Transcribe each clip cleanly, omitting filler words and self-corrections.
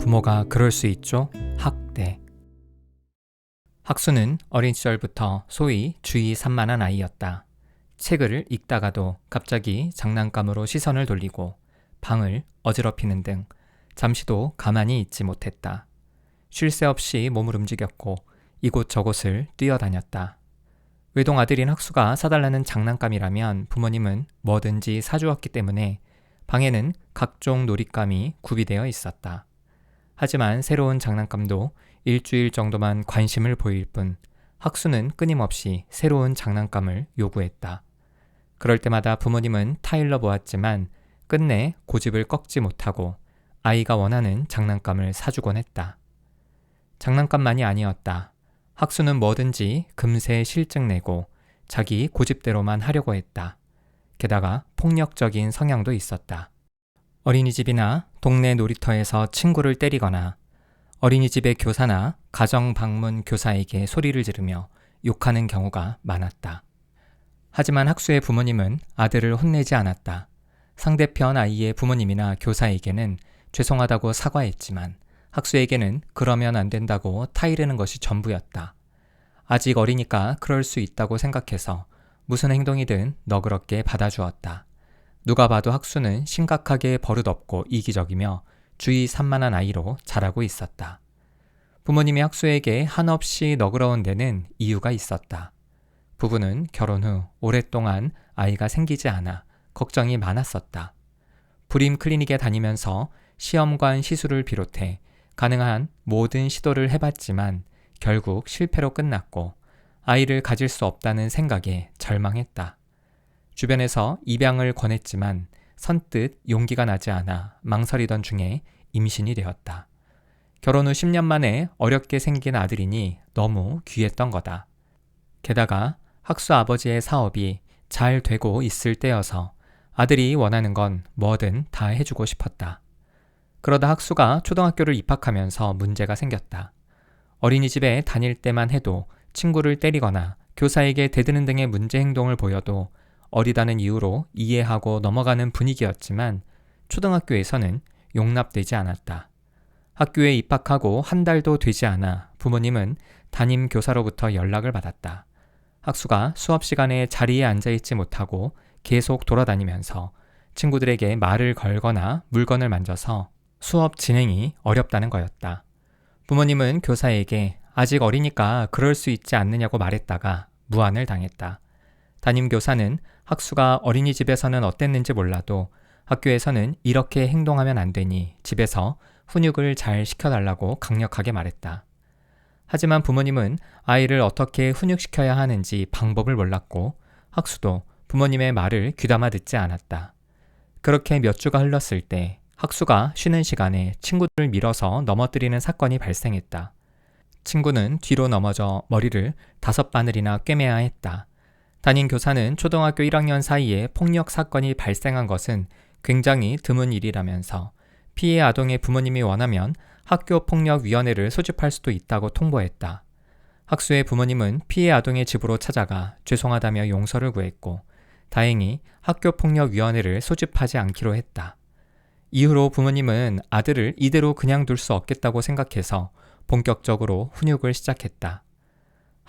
부모가 그럴 수 있죠? 학대. 학수는 어린 시절부터 소위 주의 산만한 아이였다. 책을 읽다가도 갑자기 장난감으로 시선을 돌리고 방을 어지럽히는 등 잠시도 가만히 있지 못했다. 쉴 새 없이 몸을 움직였고 이곳저곳을 뛰어다녔다. 외동 아들인 학수가 사달라는 장난감이라면 부모님은 뭐든지 사주었기 때문에 방에는 각종 놀잇감이 구비되어 있었다. 하지만 새로운 장난감도 일주일 정도만 관심을 보일 뿐 학수는 끊임없이 새로운 장난감을 요구했다. 그럴 때마다 부모님은 타일러 보았지만 끝내 고집을 꺾지 못하고 아이가 원하는 장난감을 사주곤 했다. 장난감만이 아니었다. 학수는 뭐든지 금세 실증 내고 자기 고집대로만 하려고 했다. 게다가 폭력적인 성향도 있었다. 어린이집이나 동네 놀이터에서 친구를 때리거나 어린이집의 교사나 가정 방문 교사에게 소리를 지르며 욕하는 경우가 많았다. 하지만 학수의 부모님은 아들을 혼내지 않았다. 상대편 아이의 부모님이나 교사에게는 죄송하다고 사과했지만 학수에게는 그러면 안 된다고 타이르는 것이 전부였다. 아직 어리니까 그럴 수 있다고 생각해서 무슨 행동이든 너그럽게 받아주었다. 누가 봐도 학수는 심각하게 버릇없고 이기적이며 주의 산만한 아이로 자라고 있었다. 부모님이 학수에게 한없이 너그러운 데는 이유가 있었다. 부부는 결혼 후 오랫동안 아이가 생기지 않아 걱정이 많았었다. 불임 클리닉에 다니면서 시험관 시술을 비롯해 가능한 모든 시도를 해봤지만 결국 실패로 끝났고 아이를 가질 수 없다는 생각에 절망했다. 주변에서 입양을 권했지만 선뜻 용기가 나지 않아 망설이던 중에 임신이 되었다. 결혼 후 10년 만에 어렵게 생긴 아들이니 너무 귀했던 거다. 게다가 학수 아버지의 사업이 잘 되고 있을 때여서 아들이 원하는 건 뭐든 다 해주고 싶었다. 그러다 학수가 초등학교를 입학하면서 문제가 생겼다. 어린이집에 다닐 때만 해도 친구를 때리거나 교사에게 대드는 등의 문제 행동을 보여도 어리다는 이유로 이해하고 넘어가는 분위기였지만 초등학교에서는 용납되지 않았다. 학교에 입학하고 한 달도 되지 않아 부모님은 담임 교사로부터 연락을 받았다. 학수가 수업 시간에 자리에 앉아있지 못하고 계속 돌아다니면서 친구들에게 말을 걸거나 물건을 만져서 수업 진행이 어렵다는 거였다. 부모님은 교사에게 아직 어리니까 그럴 수 있지 않느냐고 말했다가 무안을 당했다. 담임 교사는 학수가 어린이집에서는 어땠는지 몰라도 학교에서는 이렇게 행동하면 안 되니 집에서 훈육을 잘 시켜달라고 강력하게 말했다. 하지만 부모님은 아이를 어떻게 훈육시켜야 하는지 방법을 몰랐고 학수도 부모님의 말을 귀담아 듣지 않았다. 그렇게 몇 주가 흘렀을 때 학수가 쉬는 시간에 친구들을 밀어서 넘어뜨리는 사건이 발생했다. 친구는 뒤로 넘어져 머리를 5바늘이나 꿰매야 했다. 담임 교사는 초등학교 1학년 사이에 폭력 사건이 발생한 것은 굉장히 드문 일이라면서 피해 아동의 부모님이 원하면 학교폭력위원회를 소집할 수도 있다고 통보했다. 학수의 부모님은 피해 아동의 집으로 찾아가 죄송하다며 용서를 구했고 다행히 학교폭력위원회를 소집하지 않기로 했다. 이후로 부모님은 아들을 이대로 그냥 둘 수 없겠다고 생각해서 본격적으로 훈육을 시작했다.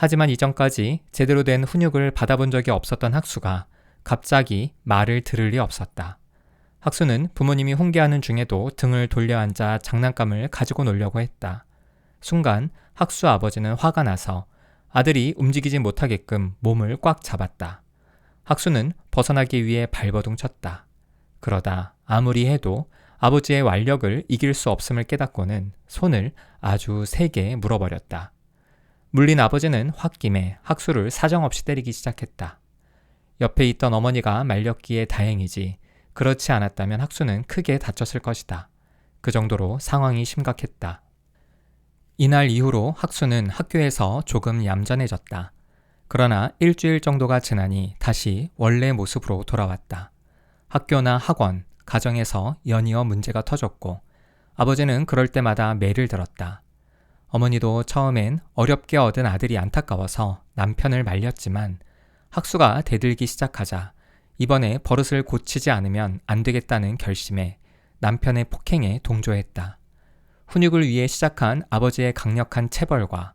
하지만 이전까지 제대로 된 훈육을 받아본 적이 없었던 학수가 갑자기 말을 들을 리 없었다. 학수는 부모님이 훈계하는 중에도 등을 돌려 앉아 장난감을 가지고 놀려고 했다. 순간 학수 아버지는 화가 나서 아들이 움직이지 못하게끔 몸을 꽉 잡았다. 학수는 벗어나기 위해 발버둥 쳤다. 그러다 아무리 해도 아버지의 완력을 이길 수 없음을 깨닫고는 손을 아주 세게 물어버렸다. 물린 아버지는 홧김에 학수를 사정없이 때리기 시작했다. 옆에 있던 어머니가 말렸기에 다행이지 그렇지 않았다면 학수는 크게 다쳤을 것이다. 그 정도로 상황이 심각했다. 이날 이후로 학수는 학교에서 조금 얌전해졌다. 그러나 일주일 정도가 지나니 다시 원래 모습으로 돌아왔다. 학교나 학원, 가정에서 연이어 문제가 터졌고 아버지는 그럴 때마다 매를 들었다. 어머니도 처음엔 어렵게 얻은 아들이 안타까워서 남편을 말렸지만 학수가 대들기 시작하자 이번에 버릇을 고치지 않으면 안 되겠다는 결심에 남편의 폭행에 동조했다. 훈육을 위해 시작한 아버지의 강력한 체벌과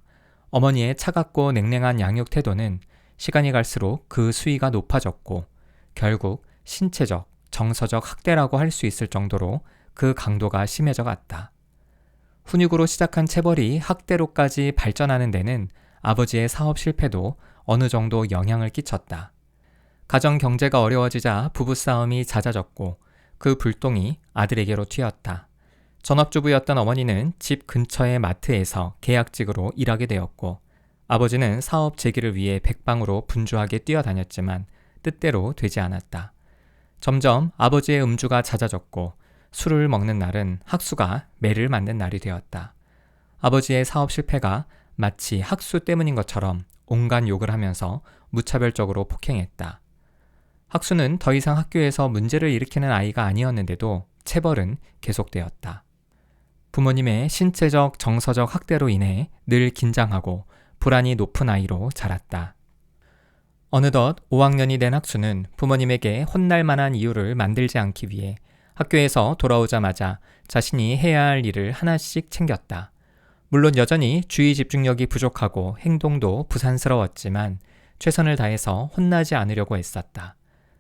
어머니의 차갑고 냉랭한 양육 태도는 시간이 갈수록 그 수위가 높아졌고 결국 신체적, 정서적 학대라고 할 수 있을 정도로 그 강도가 심해져 갔다. 훈육으로 시작한 체벌이 학대로까지 발전하는 데는 아버지의 사업 실패도 어느 정도 영향을 끼쳤다. 가정 경제가 어려워지자 부부싸움이 잦아졌고 그 불똥이 아들에게로 튀었다. 전업주부였던 어머니는 집 근처의 마트에서 계약직으로 일하게 되었고 아버지는 사업 재기를 위해 백방으로 분주하게 뛰어다녔지만 뜻대로 되지 않았다. 점점 아버지의 음주가 잦아졌고 술을 먹는 날은 학수가 매를 맞는 날이 되었다. 아버지의 사업 실패가 마치 학수 때문인 것처럼 온갖 욕을 하면서 무차별적으로 폭행했다. 학수는 더 이상 학교에서 문제를 일으키는 아이가 아니었는데도 체벌은 계속되었다. 부모님의 신체적, 정서적 학대로 인해 늘 긴장하고 불안이 높은 아이로 자랐다. 어느덧 5학년이 된 학수는 부모님에게 혼날 만한 이유를 만들지 않기 위해 학교에서 돌아오자마자 자신이 해야 할 일을 하나씩 챙겼다. 물론 여전히 주의 집중력이 부족하고 행동도 부산스러웠지만 최선을 다해서 혼나지 않으려고 애썼다.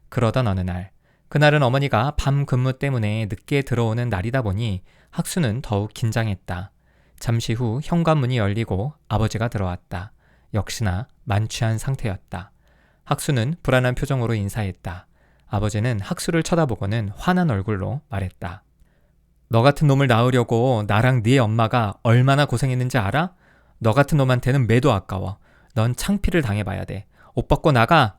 그러던 어느 날, 그날은 어머니가 밤 근무 때문에 늦게 들어오는 날이다 보니 학수는 더욱 긴장했다. 잠시 후 현관문이 열리고 아버지가 들어왔다. 역시나 만취한 상태였다. 학수는 불안한 표정으로 인사했다. 아버지는 학수를 쳐다보고는 화난 얼굴로 말했다. 너 같은 놈을 낳으려고 나랑 네 엄마가 얼마나 고생했는지 알아? 너 같은 놈한테는 매도 아까워. 넌 창피를 당해봐야 돼. 옷 벗고 나가!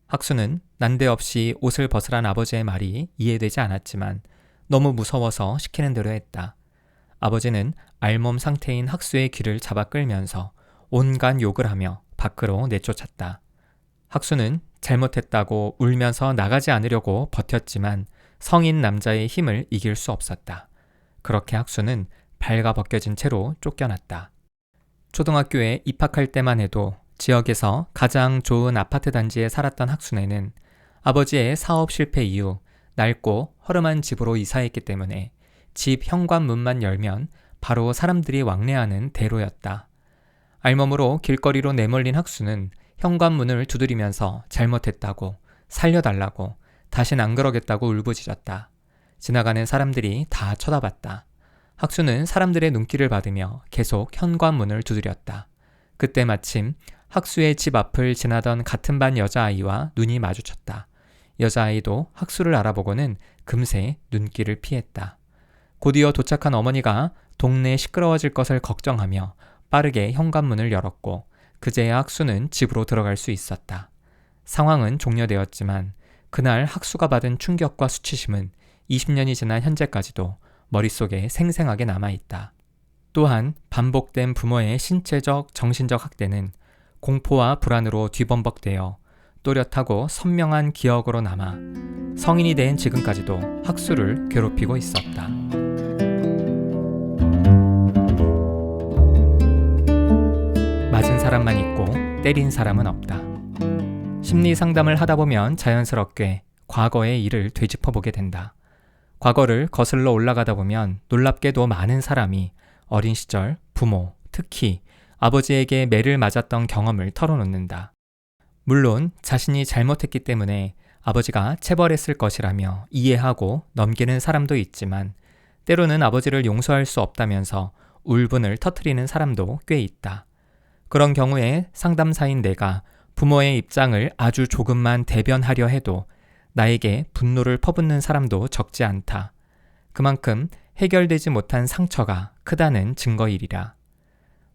학수는 난데없이 옷을 벗으란 아버지의 말이 이해되지 않았지만 너무 무서워서 시키는 대로 했다. 아버지는 알몸 상태인 학수의 귀를 잡아 끌면서 온갖 욕을 하며 밖으로 내쫓았다. 학수는 잘못했다고 울면서 나가지 않으려고 버텼지만 성인 남자의 힘을 이길 수 없었다. 그렇게 학수는 발가벗겨진 채로 쫓겨났다. 초등학교에 입학할 때만 해도 지역에서 가장 좋은 아파트 단지에 살았던 학수네는 아버지의 사업 실패 이후 낡고 허름한 집으로 이사했기 때문에 집 현관문만 열면 바로 사람들이 왕래하는 대로였다. 알몸으로 길거리로 내몰린 학수는 현관문을 두드리면서 잘못했다고, 살려달라고, 다신 안 그러겠다고 울부짖었다. 지나가는 사람들이 다 쳐다봤다. 학수는 사람들의 눈길을 받으며 계속 현관문을 두드렸다. 그때 마침 학수의 집 앞을 지나던 같은 반 여자아이와 눈이 마주쳤다. 여자아이도 학수를 알아보고는 금세 눈길을 피했다. 곧이어 도착한 어머니가 동네 시끄러워질 것을 걱정하며 빠르게 현관문을 열었고 그제야 학수는 집으로 들어갈 수 있었다. 상황은 종료되었지만 그날 학수가 받은 충격과 수치심은 20년이 지난 현재까지도 머릿속에 생생하게 남아있다. 또한 반복된 부모의 신체적, 정신적 학대는 공포와 불안으로 뒤범벅되어 또렷하고 선명한 기억으로 남아 성인이 된 지금까지도 학수를 괴롭히고 있었다. 맞은 사람만 있고 때린 사람은 없다. 심리 상담을 하다 보면 자연스럽게 과거의 일을 되짚어보게 된다. 과거를 거슬러 올라가다 보면 놀랍게도 많은 사람이 어린 시절 부모, 특히 아버지에게 매를 맞았던 경험을 털어놓는다. 물론 자신이 잘못했기 때문에 아버지가 체벌했을 것이라며 이해하고 넘기는 사람도 있지만 때로는 아버지를 용서할 수 없다면서 울분을 터뜨리는 사람도 꽤 있다. 그런 경우에 상담사인 내가 부모의 입장을 아주 조금만 대변하려 해도 나에게 분노를 퍼붓는 사람도 적지 않다. 그만큼 해결되지 못한 상처가 크다는 증거이리라.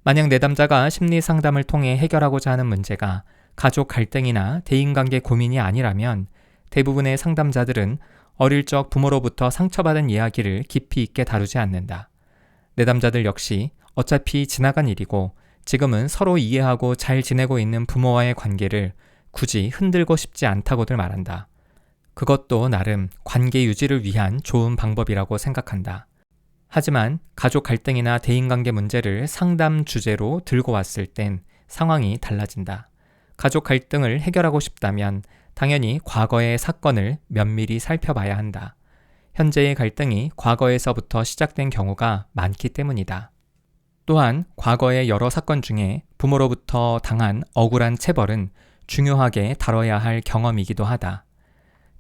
만약 내담자가 심리 상담을 통해 해결하고자 하는 문제가 가족 갈등이나 대인관계 고민이 아니라면 대부분의 상담자들은 어릴 적 부모로부터 상처받은 이야기를 깊이 있게 다루지 않는다. 내담자들 역시 어차피 지나간 일이고 지금은 서로 이해하고 잘 지내고 있는 부모와의 관계를 굳이 흔들고 싶지 않다고들 말한다. 그것도 나름 관계 유지를 위한 좋은 방법이라고 생각한다. 하지만 가족 갈등이나 대인관계 문제를 상담 주제로 들고 왔을 땐 상황이 달라진다. 가족 갈등을 해결하고 싶다면 당연히 과거의 사건을 면밀히 살펴봐야 한다. 현재의 갈등이 과거에서부터 시작된 경우가 많기 때문이다. 또한 과거의 여러 사건 중에 부모로부터 당한 억울한 체벌은 중요하게 다뤄야 할 경험이기도 하다.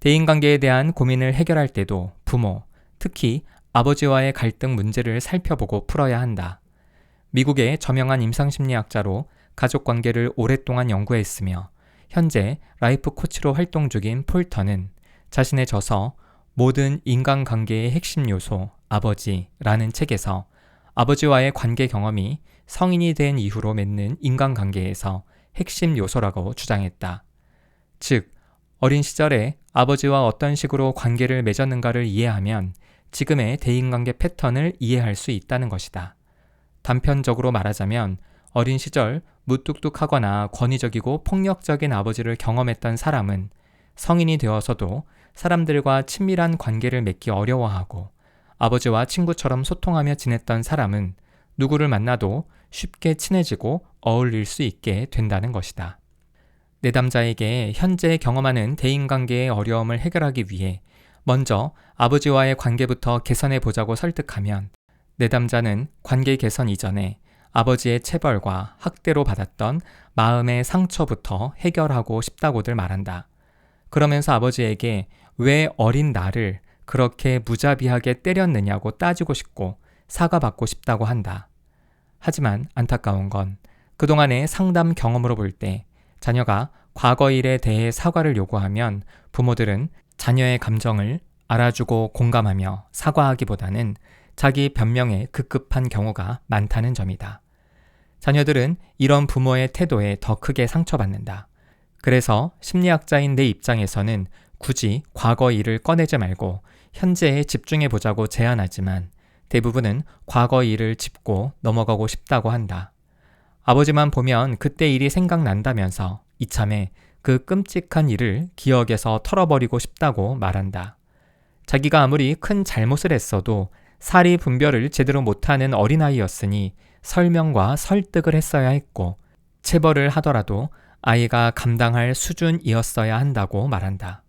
대인관계에 대한 고민을 해결할 때도 부모, 특히 아버지와의 갈등 문제를 살펴보고 풀어야 한다. 미국의 저명한 임상심리학자로 가족관계를 오랫동안 연구했으며 현재 라이프 코치로 활동 중인 폴터는 자신의 저서 모든 인간관계의 핵심 요소 아버지라는 책에서 아버지와의 관계 경험이 성인이 된 이후로 맺는 인간관계에서 핵심 요소라고 주장했다. 즉, 어린 시절에 아버지와 어떤 식으로 관계를 맺었는가를 이해하면 지금의 대인관계 패턴을 이해할 수 있다는 것이다. 단편적으로 말하자면 어린 시절 무뚝뚝하거나 권위적이고 폭력적인 아버지를 경험했던 사람은 성인이 되어서도 사람들과 친밀한 관계를 맺기 어려워하고 아버지와 친구처럼 소통하며 지냈던 사람은 누구를 만나도 쉽게 친해지고 어울릴 수 있게 된다는 것이다. 내담자에게 현재 경험하는 대인관계의 어려움을 해결하기 위해 먼저 아버지와의 관계부터 개선해 보자고 설득하면 내담자는 관계 개선 이전에 아버지의 체벌과 학대로 받았던 마음의 상처부터 해결하고 싶다고들 말한다. 그러면서 아버지에게 왜 어린 나를 그렇게 무자비하게 때렸느냐고 따지고 싶고 사과받고 싶다고 한다. 하지만 안타까운 건 그동안의 상담 경험으로 볼 때 자녀가 과거 일에 대해 사과를 요구하면 부모들은 자녀의 감정을 알아주고 공감하며 사과하기보다는 자기 변명에 급급한 경우가 많다는 점이다. 자녀들은 이런 부모의 태도에 더 크게 상처받는다. 그래서 심리학자인 내 입장에서는 굳이 과거 일을 꺼내지 말고 현재에 집중해 보자고 제안하지만 대부분은 과거 일을 짚고 넘어가고 싶다고 한다. 아버지만 보면 그때 일이 생각난다면서 이참에 그 끔찍한 일을 기억에서 털어버리고 싶다고 말한다. 자기가 아무리 큰 잘못을 했어도 사리 분별을 제대로 못하는 어린아이였으니 설명과 설득을 했어야 했고 체벌을 하더라도 아이가 감당할 수준이었어야 한다고 말한다.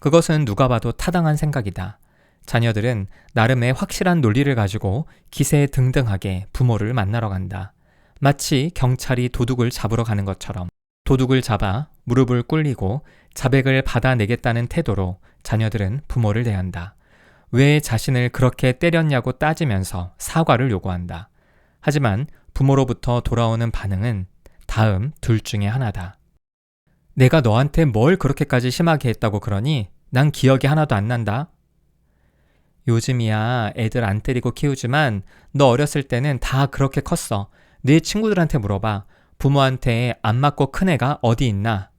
그것은 누가 봐도 타당한 생각이다. 자녀들은 나름의 확실한 논리를 가지고 기세등등하게 부모를 만나러 간다. 마치 경찰이 도둑을 잡으러 가는 것처럼 도둑을 잡아 무릎을 꿇리고 자백을 받아내겠다는 태도로 자녀들은 부모를 대한다. 왜 자신을 그렇게 때렸냐고 따지면서 사과를 요구한다. 하지만 부모로부터 돌아오는 반응은 다음 둘 중에 하나다. 내가 너한테 뭘 그렇게까지 심하게 했다고 그러니? 난 기억이 하나도 안 난다. 요즘이야 애들 안 때리고 키우지만 너 어렸을 때는 다 그렇게 컸어. 네 친구들한테 물어봐. 부모한테 안 맞고 큰 애가 어디 있나?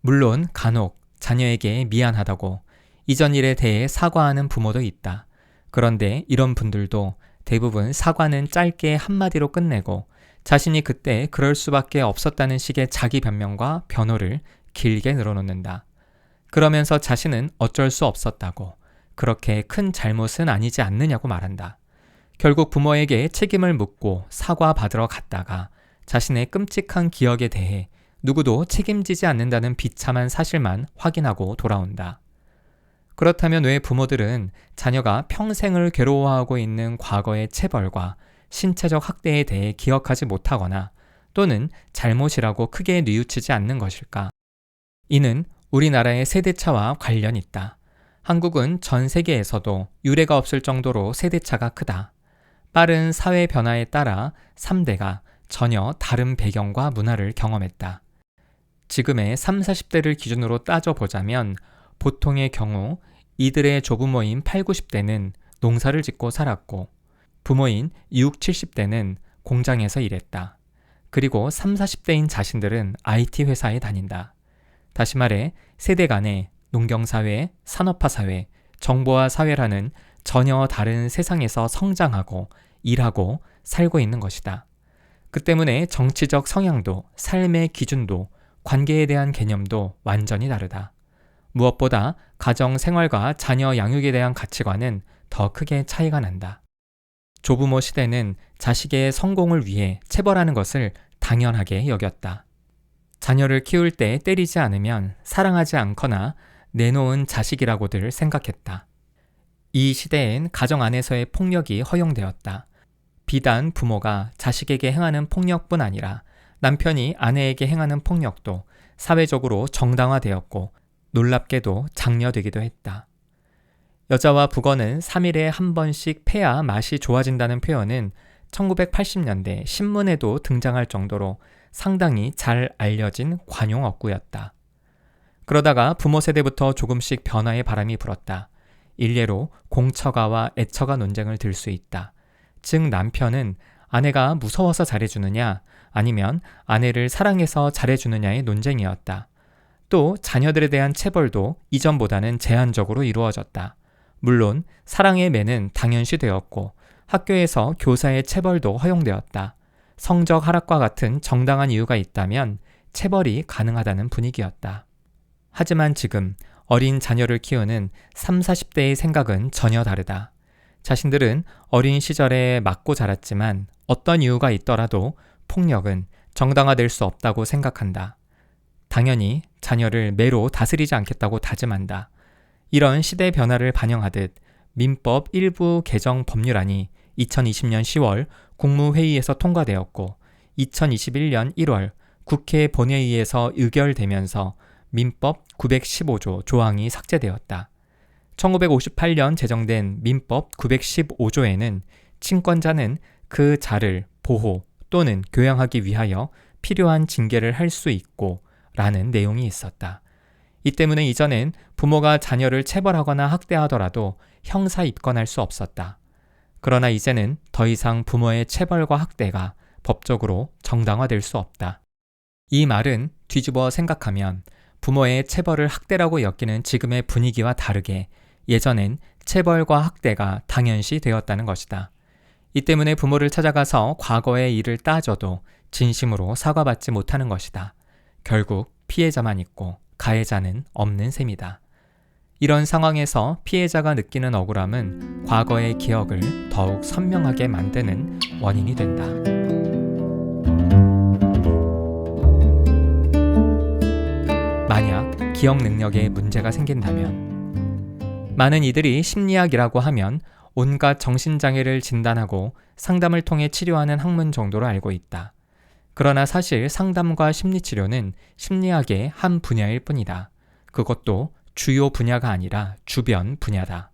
물론 간혹 자녀에게 미안하다고 이전 일에 대해 사과하는 부모도 있다. 그런데 이런 분들도 대부분 사과는 짧게 한마디로 끝내고 자신이 그때 그럴 수밖에 없었다는 식의 자기 변명과 변호를 길게 늘어놓는다. 그러면서 자신은 어쩔 수 없었다고 그렇게 큰 잘못은 아니지 않느냐고 말한다. 결국 부모에게 책임을 묻고 사과받으러 갔다가 자신의 끔찍한 기억에 대해 누구도 책임지지 않는다는 비참한 사실만 확인하고 돌아온다. 그렇다면 왜 부모들은 자녀가 평생을 괴로워하고 있는 과거의 체벌과 신체적 학대에 대해 기억하지 못하거나 또는 잘못이라고 크게 뉘우치지 않는 것일까? 이는 우리나라의 세대차와 관련이 있다. 한국은 전 세계에서도 유례가 없을 정도로 세대차가 크다. 빠른 사회 변화에 따라 3대가 전혀 다른 배경과 문화를 경험했다. 지금의 30, 40대를 기준으로 따져보자면 보통의 경우 이들의 조부모인 8, 90대는 농사를 짓고 살았고 부모인 6, 70대는 공장에서 일했다. 그리고 3, 40대인 자신들은 IT 회사에 다닌다. 다시 말해 세대 간의 농경사회, 산업화사회, 정보화사회라는 전혀 다른 세상에서 성장하고 일하고 살고 있는 것이다. 그 때문에 정치적 성향도 삶의 기준도 관계에 대한 개념도 완전히 다르다. 무엇보다 가정 생활과 자녀 양육에 대한 가치관은 더 크게 차이가 난다. 조부모 시대는 자식의 성공을 위해 체벌하는 것을 당연하게 여겼다. 자녀를 키울 때 때리지 않으면 사랑하지 않거나 내놓은 자식이라고들 생각했다. 이 시대엔 가정 안에서의 폭력이 허용되었다. 비단 부모가 자식에게 행하는 폭력뿐 아니라 남편이 아내에게 행하는 폭력도 사회적으로 정당화되었고 놀랍게도 장려되기도 했다. 여자와 북어는 3일에 한 번씩 패야 맛이 좋아진다는 표현은 1980년대 신문에도 등장할 정도로 상당히 잘 알려진 관용 어구였다. 그러다가 부모 세대부터 조금씩 변화의 바람이 불었다. 일례로 공처가와 애처가 논쟁을 들 수 있다. 즉 남편은 아내가 무서워서 잘해주느냐 아니면 아내를 사랑해서 잘해주느냐의 논쟁이었다. 또 자녀들에 대한 체벌도 이전보다는 제한적으로 이루어졌다. 물론 사랑의 매는 당연시되었고 학교에서 교사의 체벌도 허용되었다. 성적 하락과 같은 정당한 이유가 있다면 체벌이 가능하다는 분위기였다. 하지만 지금 어린 자녀를 키우는 30, 40대의 생각은 전혀 다르다. 자신들은 어린 시절에 맞고 자랐지만 어떤 이유가 있더라도 폭력은 정당화될 수 없다고 생각한다. 당연히 자녀를 매로 다스리지 않겠다고 다짐한다. 이런 시대 변화를 반영하듯 민법 일부 개정 법률안이 2020년 10월 국무회의에서 통과되었고 2021년 1월 국회 본회의에서 의결되면서 민법 915조 조항이 삭제되었다. 1958년 제정된 민법 915조에는 친권자는 그 자를 보호 또는 교양하기 위하여 필요한 징계를 할 수 있고 라는 내용이 있었다. 이 때문에 이전엔 부모가 자녀를 체벌하거나 학대하더라도 형사 입건할 수 없었다. 그러나 이제는 더 이상 부모의 체벌과 학대가 법적으로 정당화될 수 없다. 이 말은 뒤집어 생각하면 부모의 체벌을 학대라고 여기는 지금의 분위기와 다르게 예전엔 체벌과 학대가 당연시 되었다는 것이다. 이 때문에 부모를 찾아가서 과거의 일을 따져도 진심으로 사과받지 못하는 것이다. 결국 피해자만 있고 가해자는 없는 셈이다. 이런 상황에서 피해자가 느끼는 억울함은 과거의 기억을 더욱 선명하게 만드는 원인이 된다. 만약 기억 능력에 문제가 생긴다면 많은 이들이 심리학이라고 하면 온갖 정신장애를 진단하고 상담을 통해 치료하는 학문 정도로 알고 있다. 그러나 사실 상담과 심리치료는 심리학의 한 분야일 뿐이다. 그것도 주요 분야가 아니라 주변 분야다.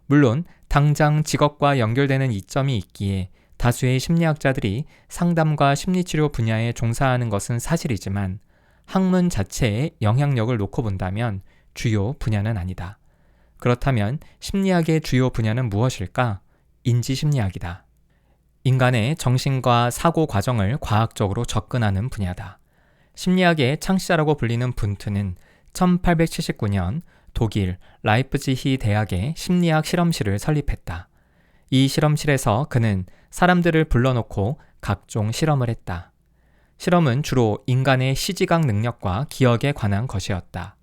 물론 당장 직업과 연결되는 이점이 있기에 다수의 심리학자들이 상담과 심리치료 분야에 종사하는 것은 사실이지만 학문 자체의 영향력을 놓고 본다면 주요 분야는 아니다. 그렇다면 심리학의 주요 분야는 무엇일까? 인지심리학이다. 인간의 정신과 사고 과정을 과학적으로 접근하는 분야다. 심리학의 창시자라고 불리는 분트는 1879년 독일 라이프치히 대학의 심리학 실험실을 설립했다. 이 실험실에서 그는 사람들을 불러놓고 각종 실험을 했다. 실험은 주로 인간의 시지각 능력과 기억에 관한 것이었다.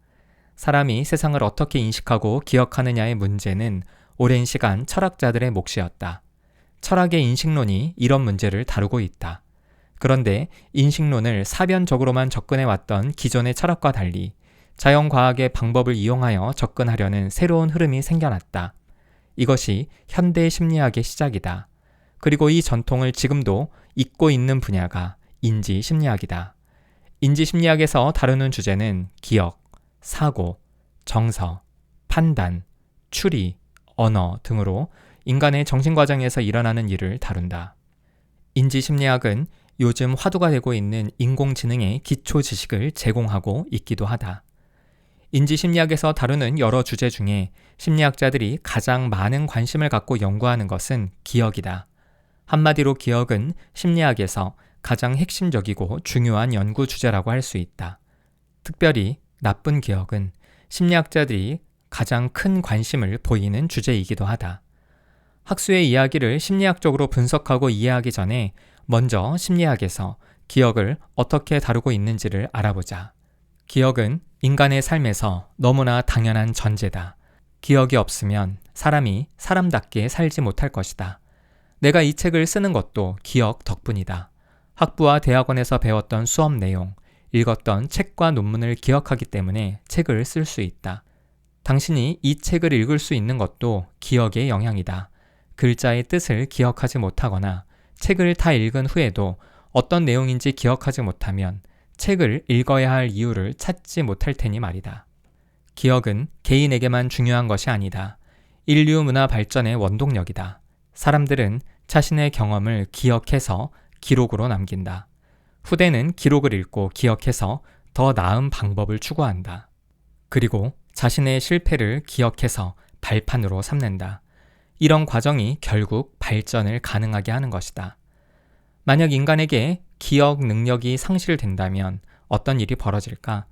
사람이 세상을 어떻게 인식하고 기억하느냐의 문제는 오랜 시간 철학자들의 몫이었다. 철학의 인식론이 이런 문제를 다루고 있다. 그런데 인식론을 사변적으로만 접근해왔던 기존의 철학과 달리 자연과학의 방법을 이용하여 접근하려는 새로운 흐름이 생겨났다. 이것이 현대 심리학의 시작이다. 그리고 이 전통을 지금도 잇고 있는 분야가 인지심리학이다. 인지심리학에서 다루는 주제는 기억, 사고, 정서, 판단, 추리, 언어 등으로 인간의 정신과정에서 일어나는 일을 다룬다. 인지심리학은 요즘 화두가 되고 있는 인공지능의 기초 지식을 제공하고 있기도 하다. 인지심리학에서 다루는 여러 주제 중에 심리학자들이 가장 많은 관심을 갖고 연구하는 것은 기억이다. 한마디로 기억은 심리학에서 가장 핵심적이고 중요한 연구 주제라고 할 수 있다. 특별히 나쁜 기억은 심리학자들이 가장 큰 관심을 보이는 주제이기도 하다. 학수의 이야기를 심리학적으로 분석하고 이해하기 전에 먼저 심리학에서 기억을 어떻게 다루고 있는지를 알아보자. 기억은 인간의 삶에서 너무나 당연한 전제다. 기억이 없으면 사람이 사람답게 살지 못할 것이다. 내가 이 책을 쓰는 것도 기억 덕분이다. 학부와 대학원에서 배웠던 수업 내용, 읽었던 책과 논문을 기억하기 때문에 책을 쓸 수 있다. 당신이 이 책을 읽을 수 있는 것도 기억의 영향이다. 글자의 뜻을 기억하지 못하거나 책을 다 읽은 후에도 어떤 내용인지 기억하지 못하면 책을 읽어야 할 이유를 찾지 못할 테니 말이다. 기억은 개인에게만 중요한 것이 아니다. 인류 문화 발전의 원동력이다. 사람들은 자신의 경험을 기억해서 기록으로 남긴다. 후대는 기록을 읽고 기억해서 더 나은 방법을 추구한다. 그리고 자신의 실패를 기억해서 발판으로 삼는다. 이런 과정이 결국 발전을 가능하게 하는 것이다. 만약 인간에게 기억 능력이 상실된다면 어떤 일이 벌어질까?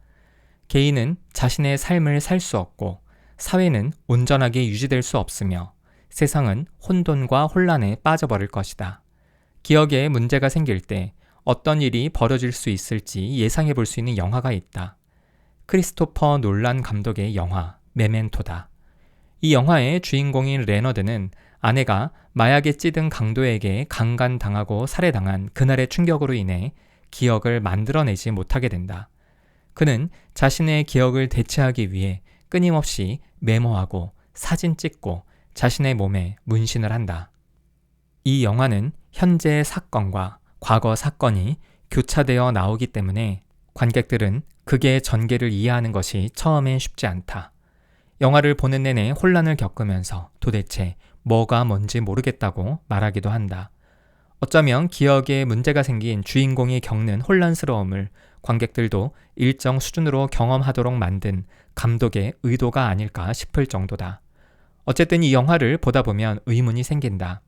개인은 자신의 삶을 살 수 없고 사회는 온전하게 유지될 수 없으며 세상은 혼돈과 혼란에 빠져버릴 것이다. 기억에 문제가 생길 때 어떤 일이 벌어질 수 있을지 예상해 볼 수 있는 영화가 있다. 크리스토퍼 놀란 감독의 영화 메멘토다. 이 영화의 주인공인 레너드는 아내가 마약에 찌든 강도에게 강간당하고 살해당한 그날의 충격으로 인해 기억을 만들어내지 못하게 된다. 그는 자신의 기억을 되찾기 위해 끊임없이 메모하고 사진 찍고 자신의 몸에 문신을 한다. 이 영화는 현재 사건과 과거 사건이 교차되어 나오기 때문에 관객들은 극의 전개를 이해하는 것이 처음엔 쉽지 않다. 영화를 보는 내내 혼란을 겪으면서 도대체 뭐가 뭔지 모르겠다고 말하기도 한다. 어쩌면 기억에 문제가 생긴 주인공이 겪는 혼란스러움을 관객들도 일정 수준으로 경험하도록 만든 감독의 의도가 아닐까 싶을 정도다. 어쨌든 이 영화를 보다 보면 의문이 생긴다.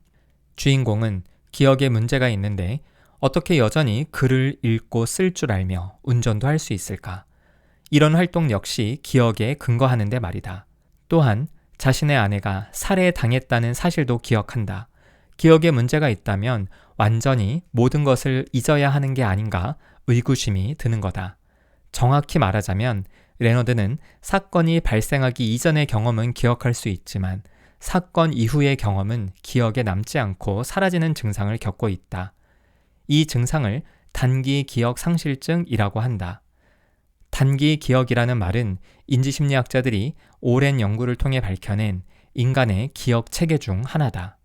주인공은 기억에 문제가 있는데 어떻게 여전히 글을 읽고 쓸 줄 알며 운전도 할 수 있을까? 이런 활동 역시 기억에 근거하는데 말이다. 또한 자신의 아내가 살해당했다는 사실도 기억한다. 기억에 문제가 있다면 완전히 모든 것을 잊어야 하는 게 아닌가 의구심이 드는 거다. 정확히 말하자면 레너드는 사건이 발생하기 이전의 경험은 기억할 수 있지만 사건 이후의 경험은 기억에 남지 않고 사라지는 증상을 겪고 있다. 이 증상을 단기 기억 상실증이라고 한다. 단기 기억이라는 말은 인지심리학자들이 오랜 연구를 통해 밝혀낸 인간의 기억 체계 중 하나다.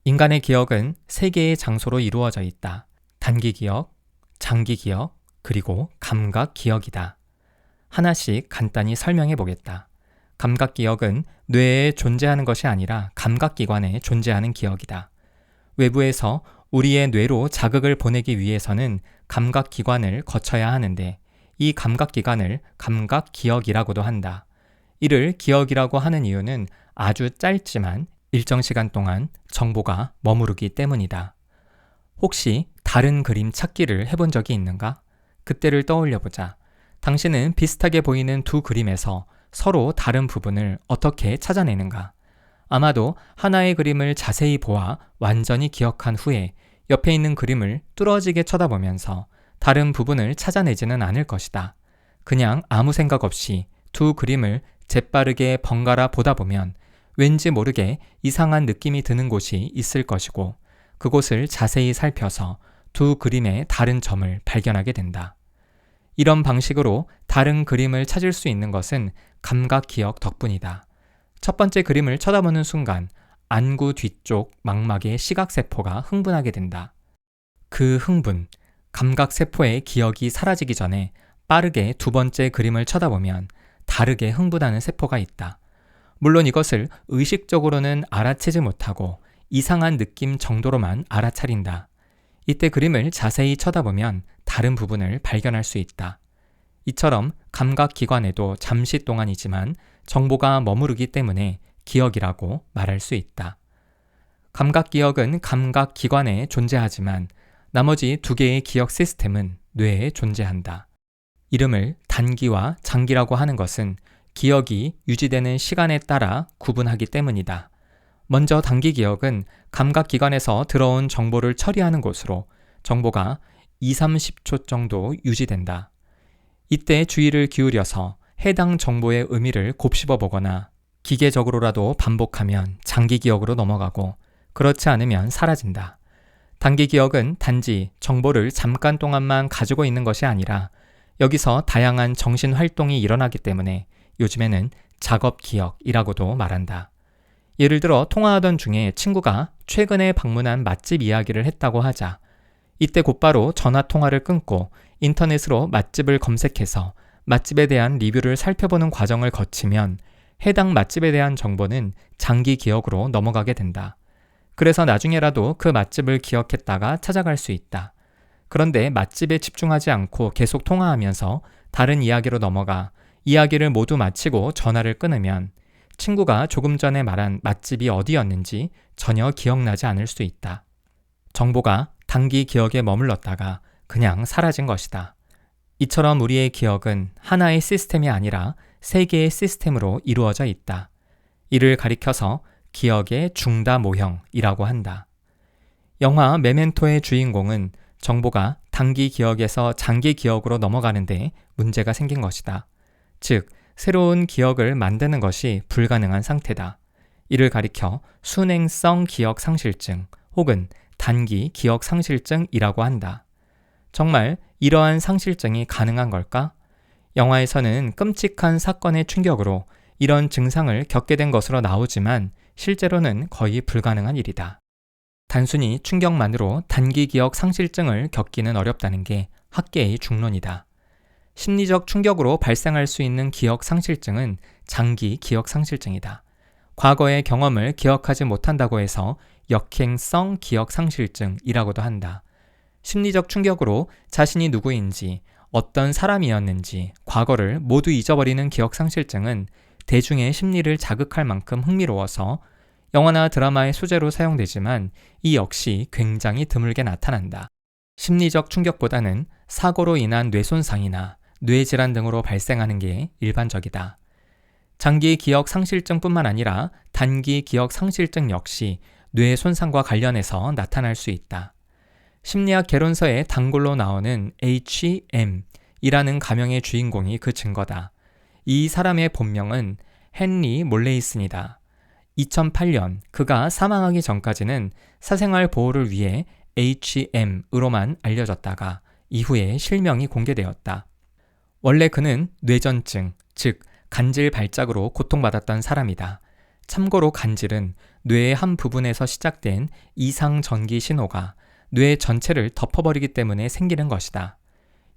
인간의 기억은 3개의 장소로 이루어져 있다. 단기 기억, 장기 기억, 그리고 감각 기억이다. 하나씩 간단히 설명해 보겠다. 감각 기억은 뇌에 존재하는 것이 아니라 감각기관에 존재하는 기억이다. 외부에서 우리의 뇌로 자극을 보내기 위해서는 감각기관을 거쳐야 하는데 이 감각기관을 감각기억이라고도 한다. 이를 기억이라고 하는 이유는 아주 짧지만 일정 시간 동안 정보가 머무르기 때문이다. 혹시 다른 그림 찾기를 해본 적이 있는가? 그때를 떠올려보자. 당신은 비슷하게 보이는 두 그림에서 서로 다른 부분을 어떻게 찾아내는가? 아마도 하나의 그림을 자세히 보아 완전히 기억한 후에 옆에 있는 그림을 뚫어지게 쳐다보면서 다른 부분을 찾아내지는 않을 것이다. 그냥 아무 생각 없이 두 그림을 재빠르게 번갈아 보다 보면 왠지 모르게 이상한 느낌이 드는 곳이 있을 것이고 그곳을 자세히 살펴서 두 그림의 다른 점을 발견하게 된다. 이런 방식으로 다른 그림을 찾을 수 있는 것은 감각 기억 덕분이다. 첫 번째 그림을 쳐다보는 순간 안구 뒤쪽 망막의 시각세포가 흥분하게 된다. 그 흥분, 감각세포의 기억이 사라지기 전에 빠르게 두 번째 그림을 쳐다보면 다르게 흥분하는 세포가 있다. 물론 이것을 의식적으로는 알아채지 못하고 이상한 느낌 정도로만 알아차린다. 이때 그림을 자세히 쳐다보면 다른 부분을 발견할 수 있다. 이처럼 감각기관에도 잠시 동안이지만 정보가 머무르기 때문에 기억이라고 말할 수 있다. 감각기억은 감각기관에 존재하지만 나머지 2개의 기억 시스템은 뇌에 존재한다. 이름을 단기와 장기라고 하는 것은 기억이 유지되는 시간에 따라 구분하기 때문이다. 먼저 단기 기억은 감각기관에서 들어온 정보를 처리하는 곳으로 정보가 2-30초 정도 유지된다. 이때 주의를 기울여서 해당 정보의 의미를 곱씹어 보거나 기계적으로라도 반복하면 장기 기억으로 넘어가고 그렇지 않으면 사라진다. 단기 기억은 단지 정보를 잠깐 동안만 가지고 있는 것이 아니라 여기서 다양한 정신 활동이 일어나기 때문에 요즘에는 작업 기억이라고도 말한다. 예를 들어 통화하던 중에 친구가 최근에 방문한 맛집 이야기를 했다고 하자. 이때 곧바로 전화 통화를 끊고 인터넷으로 맛집을 검색해서 맛집에 대한 리뷰를 살펴보는 과정을 거치면 해당 맛집에 대한 정보는 장기 기억으로 넘어가게 된다. 그래서 나중에라도 그 맛집을 기억했다가 찾아갈 수 있다. 그런데 맛집에 집중하지 않고 계속 통화하면서 다른 이야기로 넘어가 이야기를 모두 마치고 전화를 끊으면 친구가 조금 전에 말한 맛집이 어디였는지 전혀 기억나지 않을 수 있다. 정보가 단기 기억에 머물렀다가 그냥 사라진 것이다. 이처럼 우리의 기억은 하나의 시스템이 아니라 세 개의 시스템으로 이루어져 있다. 이를 가리켜서 기억의 중다 모형이라고 한다. 영화 메멘토의 주인공은 정보가 단기 기억에서 장기 기억으로 넘어가는데 문제가 생긴 것이다. 즉, 새로운 기억을 만드는 것이 불가능한 상태다. 이를 가리켜 순행성 기억 상실증 혹은 단기 기억 상실증이라고 한다. 정말 이러한 상실증이 가능한 걸까? 영화에서는 끔찍한 사건의 충격으로 이런 증상을 겪게 된 것으로 나오지만 실제로는 거의 불가능한 일이다. 단순히 충격만으로 단기 기억 상실증을 겪기는 어렵다는 게 학계의 중론이다. 심리적 충격으로 발생할 수 있는 기억 상실증은 장기 기억 상실증이다. 과거의 경험을 기억하지 못한다고 해서 역행성 기억 상실증이라고도 한다. 심리적 충격으로 자신이 누구인지, 어떤 사람이었는지, 과거를 모두 잊어버리는 기억 상실증은 대중의 심리를 자극할 만큼 흥미로워서 영화나 드라마의 소재로 사용되지만 이 역시 굉장히 드물게 나타난다. 심리적 충격보다는 사고로 인한 뇌손상이나 뇌질환 등으로 발생하는 게 일반적이다. 장기 기억 상실증뿐만 아니라 단기 기억 상실증 역시 뇌 손상과 관련해서 나타날 수 있다. 심리학 개론서의 단골로 나오는 HM이라는 가명의 주인공이 그 증거다. 이 사람의 본명은 헨리 몰레이슨이다. 2008년 그가 사망하기 전까지는 사생활 보호를 위해 HM으로만 알려졌다가 이후에 실명이 공개되었다. 원래 그는 뇌전증, 즉 간질 발작으로 고통받았던 사람이다. 참고로 간질은 뇌의 한 부분에서 시작된 이상 전기 신호가 뇌 전체를 덮어버리기 때문에 생기는 것이다.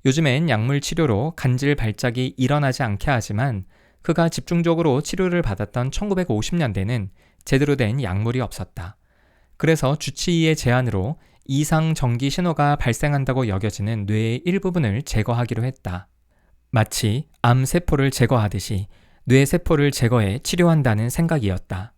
요즘엔 약물 치료로 간질 발작이 일어나지 않게 하지만 그가 집중적으로 치료를 받았던 1950년대는 제대로 된 약물이 없었다. 그래서 주치의의 제안으로 이상 전기 신호가 발생한다고 여겨지는 뇌의 일부분을 제거하기로 했다. 마치 암세포를 제거하듯이 뇌세포를 제거해 치료한다는 생각이었다.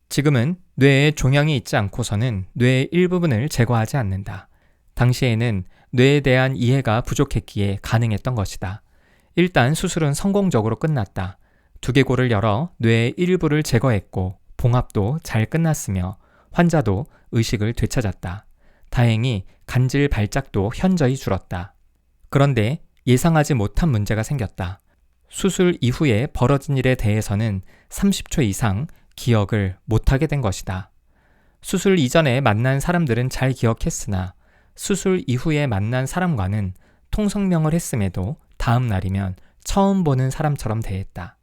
지금은 뇌에 종양이 있지 않고서는 뇌의 일부분을 제거하지 않는다. 당시에는 뇌에 대한 이해가 부족했기에 가능했던 것이다. 일단 수술은 성공적으로 끝났다. 두개골을 열어 뇌의 일부를 제거했고 봉합도 잘 끝났으며 환자도 의식을 되찾았다. 다행히 간질 발작도 현저히 줄었다. 그런데 예상하지 못한 문제가 생겼다. 수술 이후에 벌어진 일에 대해서는 30초 이상 기억을 못하게 된 것이다. 수술 이전에 만난 사람들은 잘 기억했으나 수술 이후에 만난 사람과는 통성명을 했음에도 다음 날이면 처음 보는 사람처럼 대했다.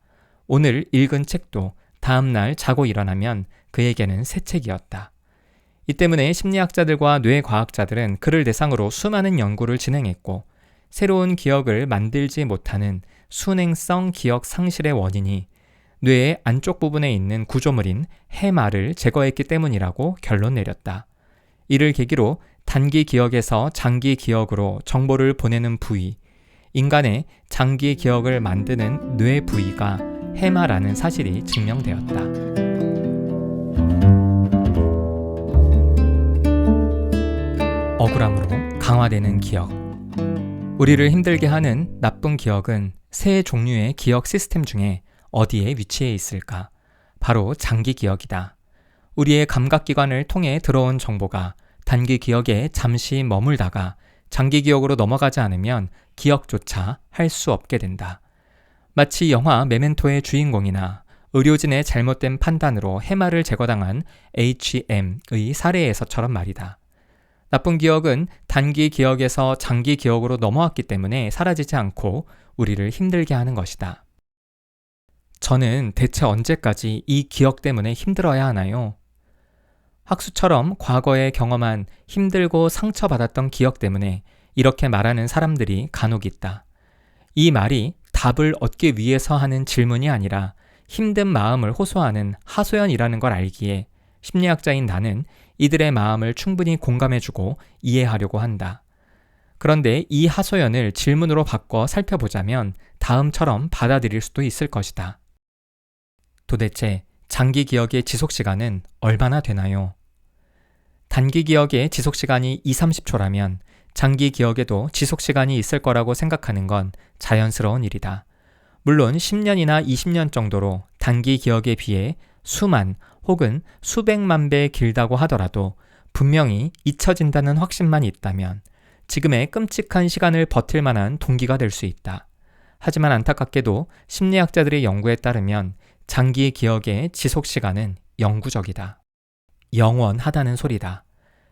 오늘 읽은 책도 다음 날 자고 일어나면 그에게는 새 책이었다. 이 때문에 심리학자들과 뇌과학자들은 그를 대상으로 수많은 연구를 진행했고 새로운 기억을 만들지 못하는 순행성 기억 상실의 원인이 뇌의 안쪽 부분에 있는 구조물인 해마를 제거했기 때문이라고 결론 내렸다. 이를 계기로 단기 기억에서 장기 기억으로 정보를 보내는 부위, 인간의 장기 기억을 만드는 뇌 부위가 해마라는 사실이 증명되었다. 억울함으로 강화되는 기억. 우리를 힘들게 하는 나쁜 기억은 세 종류의 기억 시스템 중에 어디에 위치해 있을까? 바로 장기 기억이다. 우리의 감각기관을 통해 들어온 정보가 단기 기억에 잠시 머물다가 장기 기억으로 넘어가지 않으면 기억조차 할 수 없게 된다. 마치 영화 메멘토의 주인공이나 의료진의 잘못된 판단으로 해마를 제거당한 HM의 사례에서처럼 말이다. 나쁜 기억은 단기 기억에서 장기 기억으로 넘어왔기 때문에 사라지지 않고 우리를 힘들게 하는 것이다. 저는 대체 언제까지 이 기억 때문에 힘들어야 하나요? 학수처럼 과거에 경험한 힘들고 상처받았던 기억 때문에 이렇게 말하는 사람들이 간혹 있다. 이 말이 답을 얻기 위해서 하는 질문이 아니라 힘든 마음을 호소하는 하소연이라는 걸 알기에 심리학자인 나는 이들의 마음을 충분히 공감해주고 이해하려고 한다. 그런데 이 하소연을 질문으로 바꿔 살펴보자면 다음처럼 받아들일 수도 있을 것이다. 도대체 장기 기억의 지속 시간은 얼마나 되나요? 단기 기억의 지속 시간이 2, 30초라면 장기 기억에도 지속 시간이 있을 거라고 생각하는 건 자연스러운 일이다. 물론 10년이나 20년 정도로 단기 기억에 비해 수만 혹은 수백만 배 길다고 하더라도 분명히 잊혀진다는 확신만 있다면 지금의 끔찍한 시간을 버틸 만한 동기가 될 수 있다. 하지만 안타깝게도 심리학자들의 연구에 따르면 장기 기억의 지속 시간은 영구적이다. 영원하다는 소리다.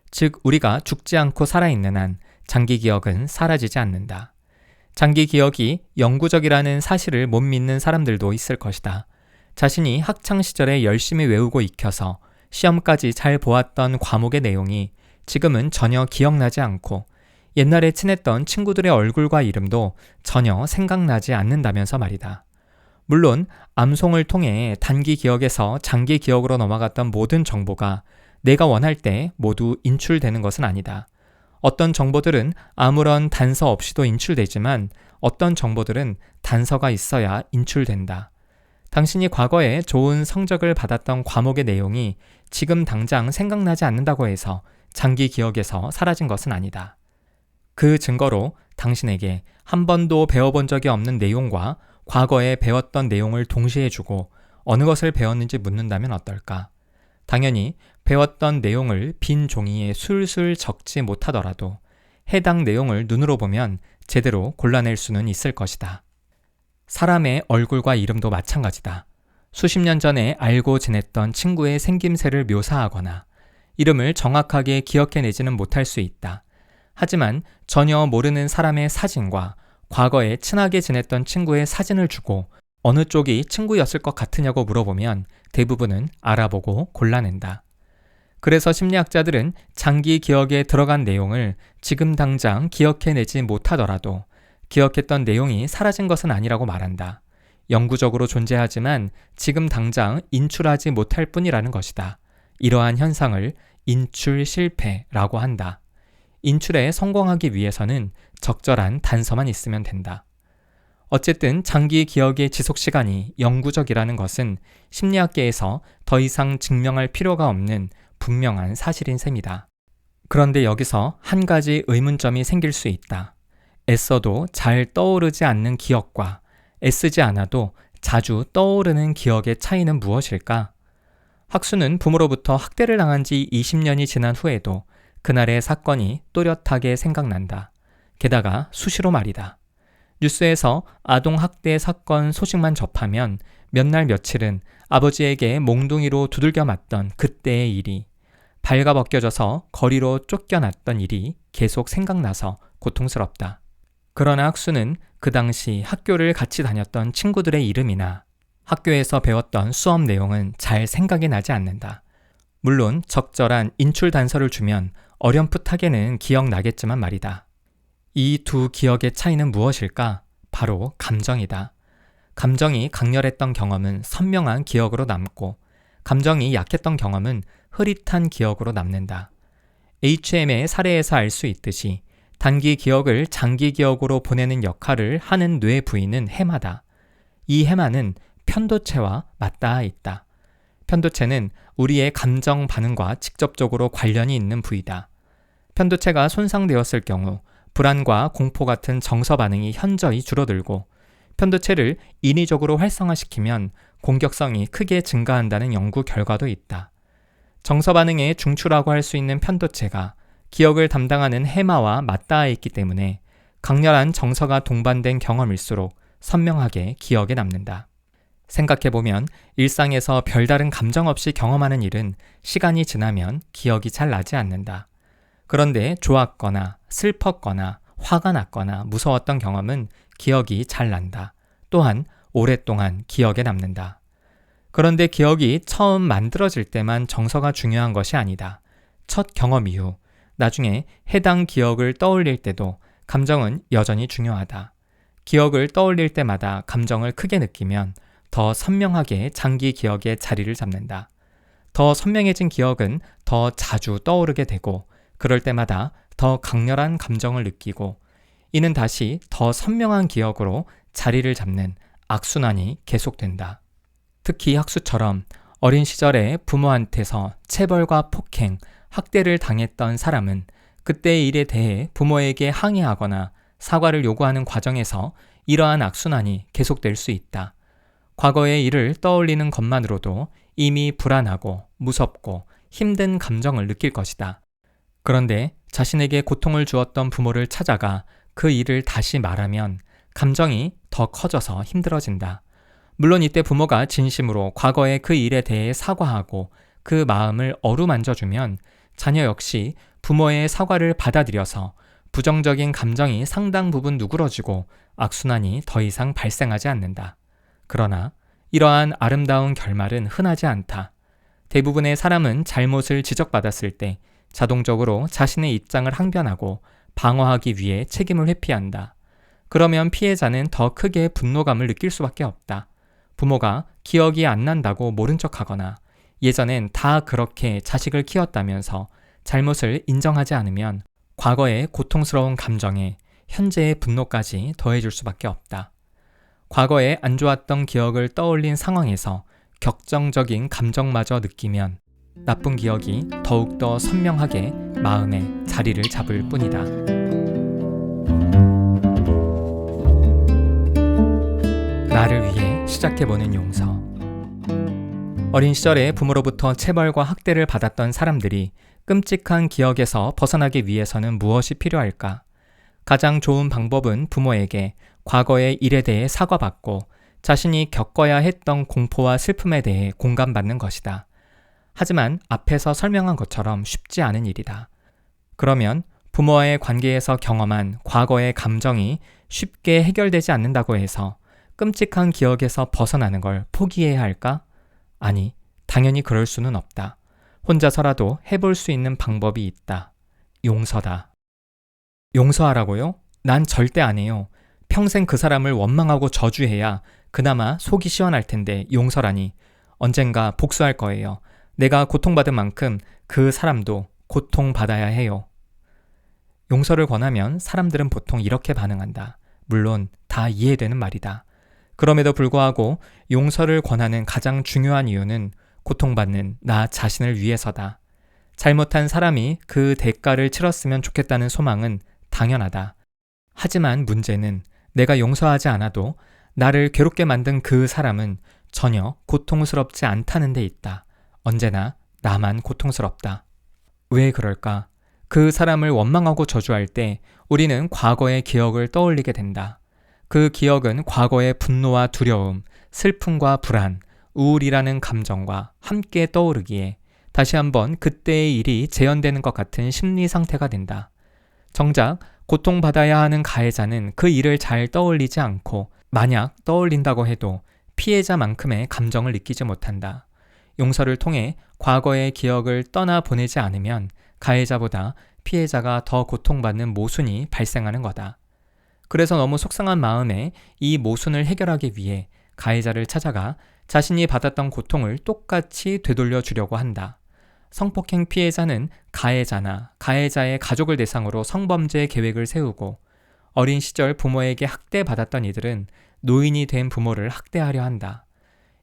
즉 우리가 죽지 않고 살아있는 한 장기 기억은 사라지지 않는다. 장기 기억이 영구적이라는 사실을 못 믿는 사람들도 있을 것이다. 자신이 학창시절에 열심히 외우고 익혀서 시험까지 잘 보았던 과목의 내용이 지금은 전혀 기억나지 않고 옛날에 친했던 친구들의 얼굴과 이름도 전혀 생각나지 않는다면서 말이다. 물론 암송을 통해 단기 기억에서 장기 기억으로 넘어갔던 모든 정보가 내가 원할 때 모두 인출되는 것은 아니다. 어떤 정보들은 아무런 단서 없이도 인출되지만 어떤 정보들은 단서가 있어야 인출된다. 당신이 과거에 좋은 성적을 받았던 과목의 내용이 지금 당장 생각나지 않는다고 해서 장기 기억에서 사라진 것은 아니다. 그 증거로 당신에게 한 번도 배워본 적이 없는 내용과 과거에 배웠던 내용을 동시에 주고 어느 것을 배웠는지 묻는다면 어떨까? 당연히 배웠던 내용을 빈 종이에 술술 적지 못하더라도 해당 내용을 눈으로 보면 제대로 골라낼 수는 있을 것이다. 사람의 얼굴과 이름도 마찬가지다. 수십 년 전에 알고 지냈던 친구의 생김새를 묘사하거나 이름을 정확하게 기억해내지는 못할 수 있다. 하지만 전혀 모르는 사람의 사진과 과거에 친하게 지냈던 친구의 사진을 주고 어느 쪽이 친구였을 것 같으냐고 물어보면 대부분은 알아보고 골라낸다. 그래서 심리학자들은 장기 기억에 들어간 내용을 지금 당장 기억해내지 못하더라도 기억했던 내용이 사라진 것은 아니라고 말한다. 영구적으로 존재하지만 지금 당장 인출하지 못할 뿐이라는 것이다. 이러한 현상을 인출 실패라고 한다. 인출에 성공하기 위해서는 적절한 단서만 있으면 된다. 어쨌든 장기 기억의 지속 시간이 영구적이라는 것은 심리학계에서 더 이상 증명할 필요가 없는 분명한 사실인 셈이다. 그런데 여기서 한 가지 의문점이 생길 수 있다. 애써도 잘 떠오르지 않는 기억과 애쓰지 않아도 자주 떠오르는 기억의 차이는 무엇일까? 학수는 부모로부터 학대를 당한 지 20년이 지난 후에도 그날의 사건이 또렷하게 생각난다. 게다가 수시로 말이다. 뉴스에서 아동학대 사건 소식만 접하면 몇 날 며칠은 아버지에게 몽둥이로 두들겨 맞던 그때의 일이, 발가벗겨져서 거리로 쫓겨났던 일이 계속 생각나서 고통스럽다. 그러나 학수는 그 당시 학교를 같이 다녔던 친구들의 이름이나 학교에서 배웠던 수업 내용은 잘 생각이 나지 않는다. 물론 적절한 인출 단서를 주면 어렴풋하게는 기억나겠지만 말이다. 이 두 기억의 차이는 무엇일까? 바로 감정이다. 감정이 강렬했던 경험은 선명한 기억으로 남고 감정이 약했던 경험은 흐릿한 기억으로 남는다. HM의 사례에서 알 수 있듯이 단기 기억을 장기 기억으로 보내는 역할을 하는 뇌 부위는 해마다. 이 해마는 편도체와 맞닿아 있다. 편도체는 우리의 감정 반응과 직접적으로 관련이 있는 부위다. 편도체가 손상되었을 경우 불안과 공포 같은 정서 반응이 현저히 줄어들고 편도체를 인위적으로 활성화시키면 공격성이 크게 증가한다는 연구 결과도 있다. 정서 반응의 중추라고 할 수 있는 편도체가 기억을 담당하는 해마와 맞닿아 있기 때문에 강렬한 정서가 동반된 경험일수록 선명하게 기억에 남는다. 생각해보면 일상에서 별다른 감정 없이 경험하는 일은 시간이 지나면 기억이 잘 나지 않는다. 그런데 좋았거나 슬펐거나 화가 났거나 무서웠던 경험은 기억이 잘 난다. 또한 오랫동안 기억에 남는다. 그런데 기억이 처음 만들어질 때만 정서가 중요한 것이 아니다. 첫 경험 이후 나중에 해당 기억을 떠올릴 때도 감정은 여전히 중요하다. 기억을 떠올릴 때마다 감정을 크게 느끼면 더 선명하게 장기 기억에 자리를 잡는다. 더 선명해진 기억은 더 자주 떠오르게 되고 그럴 때마다 더 강렬한 감정을 느끼고 이는 다시 더 선명한 기억으로 자리를 잡는 악순환이 계속된다. 특히 학수처럼 어린 시절에 부모한테서 체벌과 폭행, 학대를 당했던 사람은 그때의 일에 대해 부모에게 항의하거나 사과를 요구하는 과정에서 이러한 악순환이 계속될 수 있다. 과거의 일을 떠올리는 것만으로도 이미 불안하고 무섭고 힘든 감정을 느낄 것이다. 그런데 자신에게 고통을 주었던 부모를 찾아가 그 일을 다시 말하면 감정이 더 커져서 힘들어진다. 물론 이때 부모가 진심으로 과거의 그 일에 대해 사과하고 그 마음을 어루만져주면 자녀 역시 부모의 사과를 받아들여서 부정적인 감정이 상당 부분 누그러지고 악순환이 더 이상 발생하지 않는다. 그러나 이러한 아름다운 결말은 흔하지 않다. 대부분의 사람은 잘못을 지적받았을 때 자동적으로 자신의 입장을 항변하고 방어하기 위해 책임을 회피한다. 그러면 피해자는 더 크게 분노감을 느낄 수밖에 없다. 부모가 기억이 안 난다고 모른 척하거나 예전엔 다 그렇게 자식을 키웠다면서 잘못을 인정하지 않으면 과거의 고통스러운 감정에 현재의 분노까지 더해줄 수밖에 없다. 과거에 안 좋았던 기억을 떠올린 상황에서 격정적인 감정마저 느끼면 나쁜 기억이 더욱더 선명하게 마음에 자리를 잡을 뿐이다. 나를 위해 시작해보는 용서. 어린 시절에 부모로부터 체벌과 학대를 받았던 사람들이 끔찍한 기억에서 벗어나기 위해서는 무엇이 필요할까? 가장 좋은 방법은 부모에게 과거의 일에 대해 사과받고 자신이 겪어야 했던 공포와 슬픔에 대해 공감받는 것이다. 하지만 앞에서 설명한 것처럼 쉽지 않은 일이다. 그러면 부모와의 관계에서 경험한 과거의 감정이 쉽게 해결되지 않는다고 해서 끔찍한 기억에서 벗어나는 걸 포기해야 할까? 아니, 당연히 그럴 수는 없다. 혼자서라도 해볼 수 있는 방법이 있다. 용서다. 용서하라고요? 난 절대 안 해요. 평생 그 사람을 원망하고 저주해야 그나마 속이 시원할 텐데 용서라니. 언젠가 복수할 거예요. 내가 고통받은 만큼 그 사람도 고통받아야 해요. 용서를 권하면 사람들은 보통 이렇게 반응한다. 물론 다 이해되는 말이다. 그럼에도 불구하고 용서를 권하는 가장 중요한 이유는 고통받는 나 자신을 위해서다. 잘못한 사람이 그 대가를 치렀으면 좋겠다는 소망은 당연하다. 하지만 문제는 내가 용서하지 않아도 나를 괴롭게 만든 그 사람은 전혀 고통스럽지 않다는 데 있다. 언제나 나만 고통스럽다. 왜 그럴까? 그 사람을 원망하고 저주할 때 우리는 과거의 기억을 떠올리게 된다. 그 기억은 과거의 분노와 두려움, 슬픔과 불안, 우울이라는 감정과 함께 떠오르기에 다시 한번 그때의 일이 재현되는 것 같은 심리 상태가 된다. 정작 고통받아야 하는 가해자는 그 일을 잘 떠올리지 않고 만약 떠올린다고 해도 피해자만큼의 감정을 느끼지 못한다. 용서를 통해 과거의 기억을 떠나보내지 않으면 가해자보다 피해자가 더 고통받는 모순이 발생하는 거다. 그래서 너무 속상한 마음에 이 모순을 해결하기 위해 가해자를 찾아가 자신이 받았던 고통을 똑같이 되돌려 주려고 한다. 성폭행 피해자는 가해자나 가해자의 가족을 대상으로 성범죄 계획을 세우고 어린 시절 부모에게 학대받았던 이들은 노인이 된 부모를 학대하려 한다.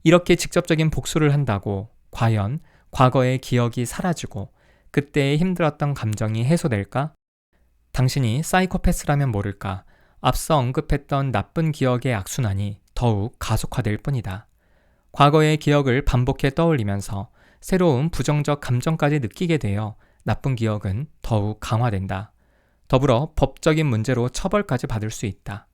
이렇게 직접적인 복수를 한다고 과연 과거의 기억이 사라지고 그때의 힘들었던 감정이 해소될까? 당신이 사이코패스라면 모를까? 앞서 언급했던 나쁜 기억의 악순환이 더욱 가속화될 뿐이다. 과거의 기억을 반복해 떠올리면서 새로운 부정적 감정까지 느끼게 되어 나쁜 기억은 더욱 강화된다. 더불어 법적인 문제로 처벌까지 받을 수 있다.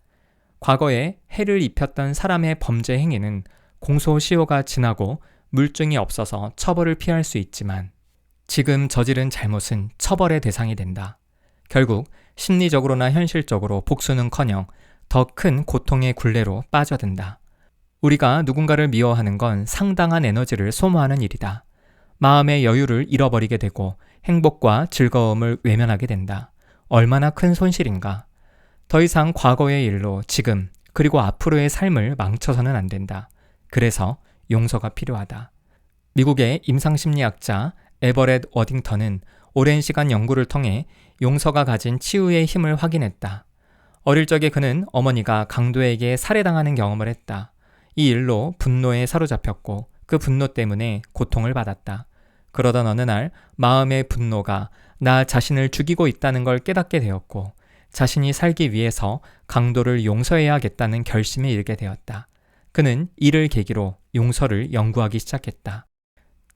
과거에 해를 입혔던 사람의 범죄 행위는 공소시효가 지나고 물증이 없어서 처벌을 피할 수 있지만 지금 저지른 잘못은 처벌의 대상이 된다. 결국 심리적으로나 현실적으로 복수는커녕 더 큰 고통의 굴레로 빠져든다. 우리가 누군가를 미워하는 건 상당한 에너지를 소모하는 일이다. 마음의 여유를 잃어버리게 되고 행복과 즐거움을 외면하게 된다. 얼마나 큰 손실인가. 더 이상 과거의 일로 지금 그리고 앞으로의 삶을 망쳐서는 안 된다. 그래서 용서가 필요하다. 미국의 임상심리학자 에버렛 워딩턴은 오랜 시간 연구를 통해 용서가 가진 치유의 힘을 확인했다. 어릴 적에 그는 어머니가 강도에게 살해당하는 경험을 했다. 이 일로 분노에 사로잡혔고 그 분노 때문에 고통을 받았다. 그러던 어느 날 마음의 분노가 나 자신을 죽이고 있다는 걸 깨닫게 되었고 자신이 살기 위해서 강도를 용서해야겠다는 결심에 이르게 되었다. 그는 이를 계기로 용서를 연구하기 시작했다.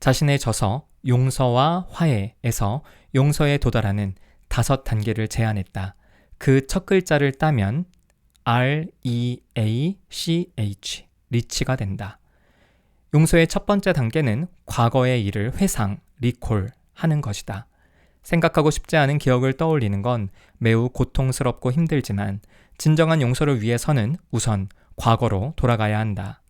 자신의 저서 용서와 화해에서 용서에 도달하는 5단계를 제안했다. 그 첫 글자를 따면 REACH, 리치가 된다. 용서의 첫 번째 단계는 과거의 일을 회상, 리콜 하는 것이다. 생각하고 싶지 않은 기억을 떠올리는 건 매우 고통스럽고 힘들지만 진정한 용서를 위해서는 우선 과거로 돌아가야 한다.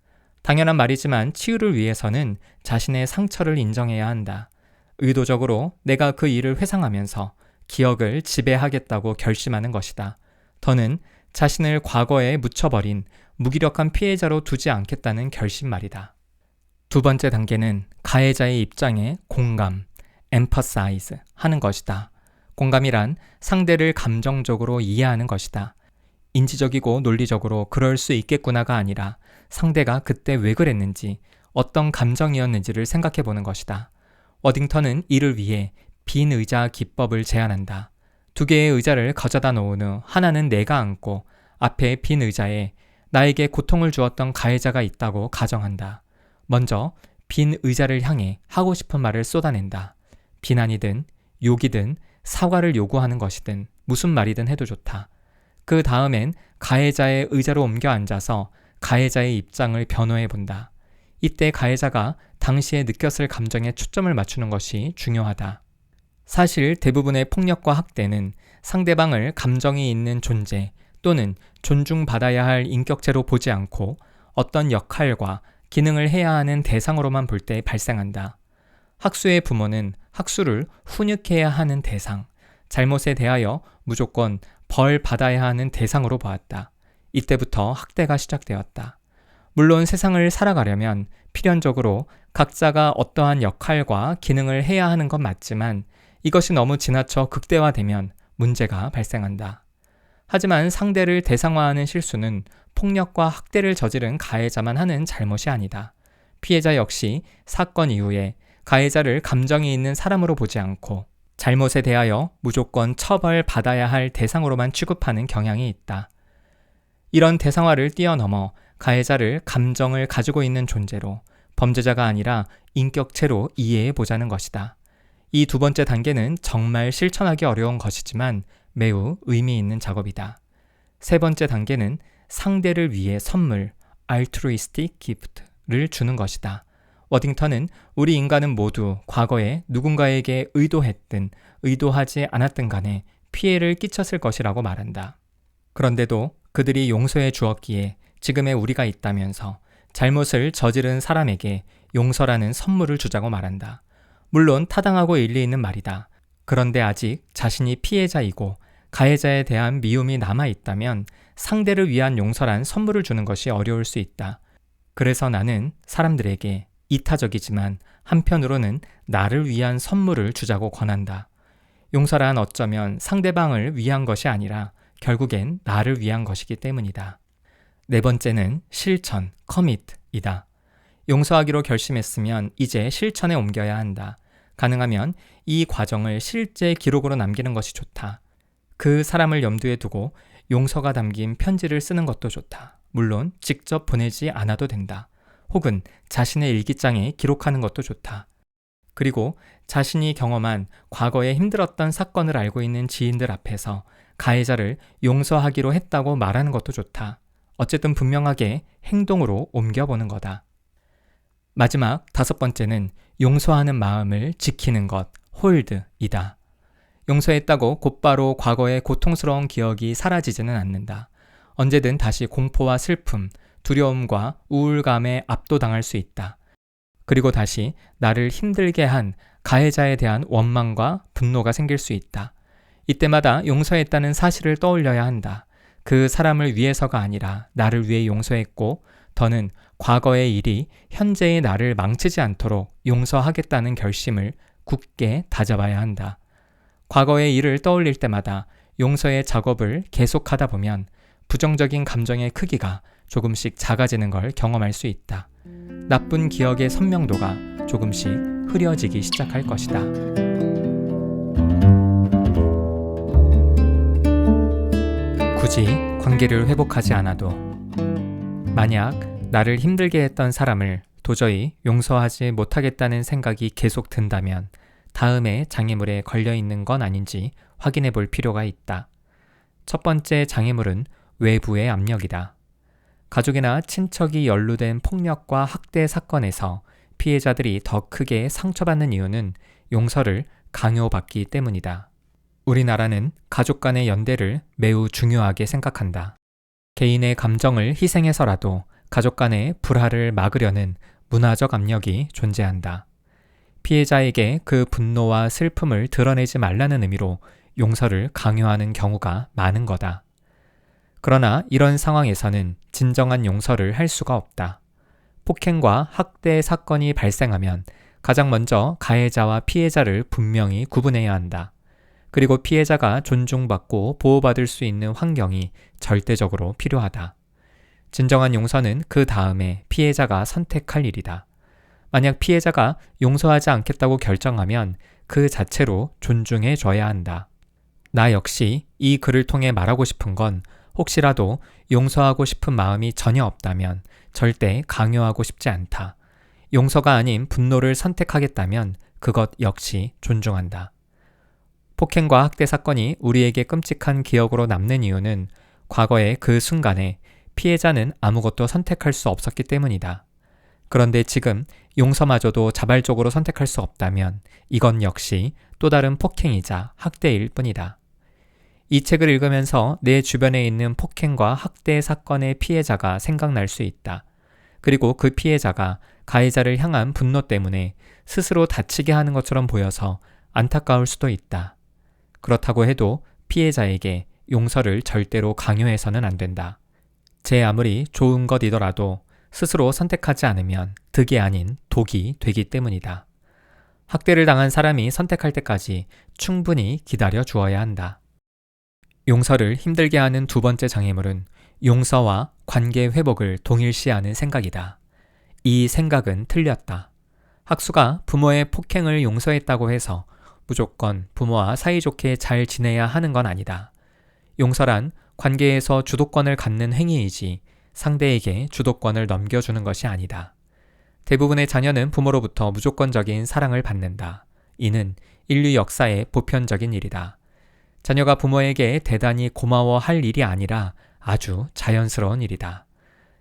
당연한 말이지만 치유를 위해서는 자신의 상처를 인정해야 한다. 의도적으로 내가 그 일을 회상하면서 기억을 지배하겠다고 결심하는 것이다. 더는 자신을 과거에 묻혀버린 무기력한 피해자로 두지 않겠다는 결심 말이다. 두 번째 단계는 가해자의 입장에 공감, empathize 하는 것이다. 공감이란 상대를 감정적으로 이해하는 것이다. 인지적이고 논리적으로 그럴 수 있겠구나가 아니라 상대가 그때 왜 그랬는지, 어떤 감정이었는지를 생각해 보는 것이다. 워딩턴은 이를 위해 빈 의자 기법을 제안한다. 2개의 의자를 가져다 놓은 후 하나는 내가 앉고 앞에 빈 의자에 나에게 고통을 주었던 가해자가 있다고 가정한다. 먼저 빈 의자를 향해 하고 싶은 말을 쏟아낸다. 비난이든 욕이든 사과를 요구하는 것이든 무슨 말이든 해도 좋다. 그 다음엔 가해자의 의자로 옮겨 앉아서 가해자의 입장을 변호해 본다. 이때 가해자가 당시에 느꼈을 감정에 초점을 맞추는 것이 중요하다. 사실 대부분의 폭력과 학대는 상대방을 감정이 있는 존재 또는 존중받아야 할 인격체로 보지 않고 어떤 역할과 기능을 해야 하는 대상으로만 볼 때 발생한다. 학수의 부모는 학수를 훈육해야 하는 대상, 잘못에 대하여 무조건 벌 받아야 하는 대상으로 보았다. 이때부터 학대가 시작되었다. 물론 세상을 살아가려면 필연적으로 각자가 어떠한 역할과 기능을 해야 하는 건 맞지만 이것이 너무 지나쳐 극대화되면 문제가 발생한다. 하지만 상대를 대상화하는 실수는 폭력과 학대를 저지른 가해자만 하는 잘못이 아니다. 피해자 역시 사건 이후에 가해자를 감정이 있는 사람으로 보지 않고 잘못에 대하여 무조건 처벌받아야 할 대상으로만 취급하는 경향이 있다. 이런 대상화를 뛰어넘어 가해자를 감정을 가지고 있는 존재로, 범죄자가 아니라 인격체로 이해해 보자는 것이다. 이 두 번째 단계는 정말 실천하기 어려운 것이지만 매우 의미 있는 작업이다. 세 번째 단계는 상대를 위해 선물, altruistic gift를 주는 것이다. 워딩턴은 우리 인간은 모두 과거에 누군가에게 의도했든 의도하지 않았든 간에 피해를 끼쳤을 것이라고 말한다. 그런데도 그들이 용서해 주었기에 지금의 우리가 있다면서 잘못을 저지른 사람에게 용서라는 선물을 주자고 말한다. 물론 타당하고 일리 있는 말이다. 그런데 아직 자신이 피해자이고 가해자에 대한 미움이 남아있다면 상대를 위한 용서란 선물을 주는 것이 어려울 수 있다. 그래서 나는 사람들에게 이타적이지만 한편으로는 나를 위한 선물을 주자고 권한다. 용서란 어쩌면 상대방을 위한 것이 아니라 결국엔 나를 위한 것이기 때문이다. 네 번째는 실천, commit이다. 용서하기로 결심했으면 이제 실천에 옮겨야 한다. 가능하면 이 과정을 실제 기록으로 남기는 것이 좋다. 그 사람을 염두에 두고 용서가 담긴 편지를 쓰는 것도 좋다. 물론 직접 보내지 않아도 된다. 혹은 자신의 일기장에 기록하는 것도 좋다. 그리고 자신이 경험한 과거에 힘들었던 사건을 알고 있는 지인들 앞에서 가해자를 용서하기로 했다고 말하는 것도 좋다. 어쨌든 분명하게 행동으로 옮겨보는 거다. 마지막 5번째는 용서하는 마음을 지키는 것, 홀드이다. 용서했다고 곧바로 과거의 고통스러운 기억이 사라지지는 않는다. 언제든 다시 공포와 슬픔, 두려움과 우울감에 압도당할 수 있다. 그리고 다시 나를 힘들게 한 가해자에 대한 원망과 분노가 생길 수 있다. 이때마다 용서했다는 사실을 떠올려야 한다. 그 사람을 위해서가 아니라 나를 위해 용서했고, 더는 과거의 일이 현재의 나를 망치지 않도록 용서하겠다는 결심을 굳게 다져봐야 한다. 과거의 일을 떠올릴 때마다 용서의 작업을 계속하다 보면 부정적인 감정의 크기가 조금씩 작아지는 걸 경험할 수 있다. 나쁜 기억의 선명도가 조금씩 흐려지기 시작할 것이다. 굳이 관계를 회복하지 않아도 만약 나를 힘들게 했던 사람을 도저히 용서하지 못하겠다는 생각이 계속 든다면 다음에 장애물에 걸려있는 건 아닌지 확인해 볼 필요가 있다. 첫 번째 장애물은 외부의 압력이다. 가족이나 친척이 연루된 폭력과 학대 사건에서 피해자들이 더 크게 상처받는 이유는 용서를 강요받기 때문이다. 우리나라는 가족 간의 연대를 매우 중요하게 생각한다. 개인의 감정을 희생해서라도 가족 간의 불화를 막으려는 문화적 압력이 존재한다. 피해자에게 그 분노와 슬픔을 드러내지 말라는 의미로 용서를 강요하는 경우가 많은 거다. 그러나 이런 상황에서는 진정한 용서를 할 수가 없다. 폭행과 학대 사건이 발생하면 가장 먼저 가해자와 피해자를 분명히 구분해야 한다. 그리고 피해자가 존중받고 보호받을 수 있는 환경이 절대적으로 필요하다. 진정한 용서는 그 다음에 피해자가 선택할 일이다. 만약 피해자가 용서하지 않겠다고 결정하면 그 자체로 존중해 줘야 한다. 나 역시 이 글을 통해 말하고 싶은 건 혹시라도 용서하고 싶은 마음이 전혀 없다면 절대 강요하고 싶지 않다. 용서가 아닌 분노를 선택하겠다면 그것 역시 존중한다. 폭행과 학대 사건이 우리에게 끔찍한 기억으로 남는 이유는 과거의 그 순간에 피해자는 아무것도 선택할 수 없었기 때문이다. 그런데 지금 용서마저도 자발적으로 선택할 수 없다면 이건 역시 또 다른 폭행이자 학대일 뿐이다. 이 책을 읽으면서 내 주변에 있는 폭행과 학대 사건의 피해자가 생각날 수 있다. 그리고 그 피해자가 가해자를 향한 분노 때문에 스스로 다치게 하는 것처럼 보여서 안타까울 수도 있다. 그렇다고 해도 피해자에게 용서를 절대로 강요해서는 안 된다. 제 아무리 좋은 것이더라도 스스로 선택하지 않으면 득이 아닌 독이 되기 때문이다. 학대를 당한 사람이 선택할 때까지 충분히 기다려 주어야 한다. 용서를 힘들게 하는 두 번째 장애물은 용서와 관계 회복을 동일시하는 생각이다. 이 생각은 틀렸다. 학수가 부모의 폭행을 용서했다고 해서 무조건 부모와 사이좋게 잘 지내야 하는 건 아니다. 용서란 관계에서 주도권을 갖는 행위이지 상대에게 주도권을 넘겨주는 것이 아니다. 대부분의 자녀는 부모로부터 무조건적인 사랑을 받는다. 이는 인류 역사의 보편적인 일이다. 자녀가 부모에게 대단히 고마워할 일이 아니라 아주 자연스러운 일이다.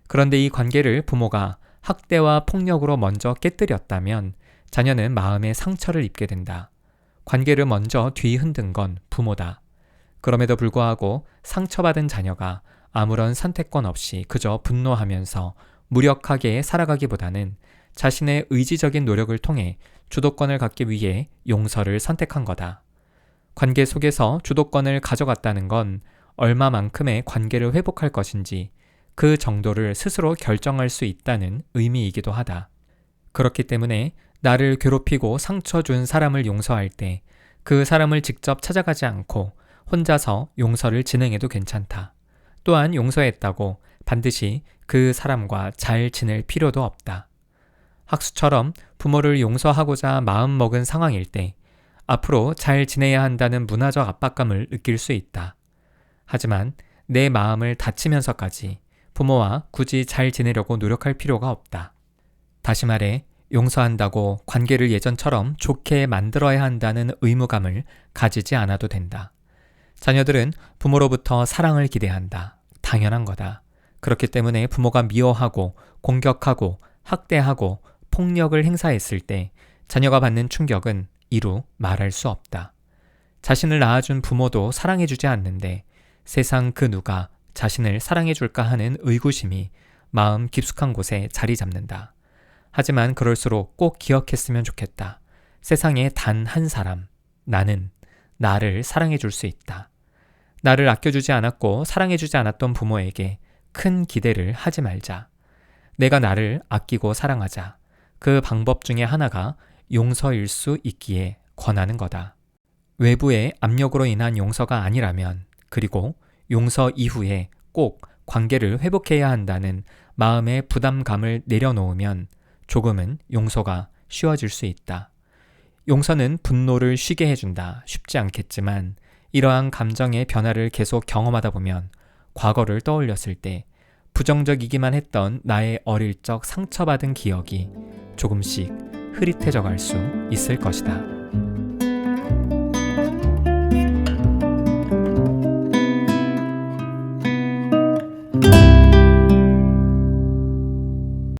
그런데 이 관계를 부모가 학대와 폭력으로 먼저 깨뜨렸다면 자녀는 마음에 상처를 입게 된다. 관계를 먼저 뒤흔든 건 부모다. 그럼에도 불구하고 상처받은 자녀가 아무런 선택권 없이 그저 분노하면서 무력하게 살아가기보다는 자신의 의지적인 노력을 통해 주도권을 갖기 위해 용서를 선택한 거다. 관계 속에서 주도권을 가져갔다는 건 얼마만큼의 관계를 회복할 것인지 그 정도를 스스로 결정할 수 있다는 의미이기도 하다. 그렇기 때문에 나를 괴롭히고 상처 준 사람을 용서할 때 그 사람을 직접 찾아가지 않고 혼자서 용서를 진행해도 괜찮다. 또한 용서했다고 반드시 그 사람과 잘 지낼 필요도 없다. 학수처럼 부모를 용서하고자 마음먹은 상황일 때 앞으로 잘 지내야 한다는 문화적 압박감을 느낄 수 있다. 하지만 내 마음을 다치면서까지 부모와 굳이 잘 지내려고 노력할 필요가 없다. 다시 말해 용서한다고 관계를 예전처럼 좋게 만들어야 한다는 의무감을 가지지 않아도 된다. 자녀들은 부모로부터 사랑을 기대한다. 당연한 거다. 그렇기 때문에 부모가 미워하고 공격하고 학대하고 폭력을 행사했을 때 자녀가 받는 충격은 이루 말할 수 없다. 자신을 낳아준 부모도 사랑해주지 않는데 세상 그 누가 자신을 사랑해줄까 하는 의구심이 마음 깊숙한 곳에 자리 잡는다. 하지만 그럴수록 꼭 기억했으면 좋겠다. 세상에 단 한 사람, 나는 나를 사랑해 줄 수 있다. 나를 아껴주지 않았고 사랑해주지 않았던 부모에게 큰 기대를 하지 말자. 내가 나를 아끼고 사랑하자. 그 방법 중에 하나가 용서일 수 있기에 권하는 거다. 외부의 압력으로 인한 용서가 아니라면, 그리고 용서 이후에 꼭 관계를 회복해야 한다는 마음의 부담감을 내려놓으면 조금은 용서가 쉬워질 수 있다. 용서는 분노를 쉬게 해준다. 쉽지 않겠지만 이러한 감정의 변화를 계속 경험하다 보면 과거를 떠올렸을 때 부정적이기만 했던 나의 어릴 적 상처받은 기억이 조금씩 흐릿해져 갈 수 있을 것이다.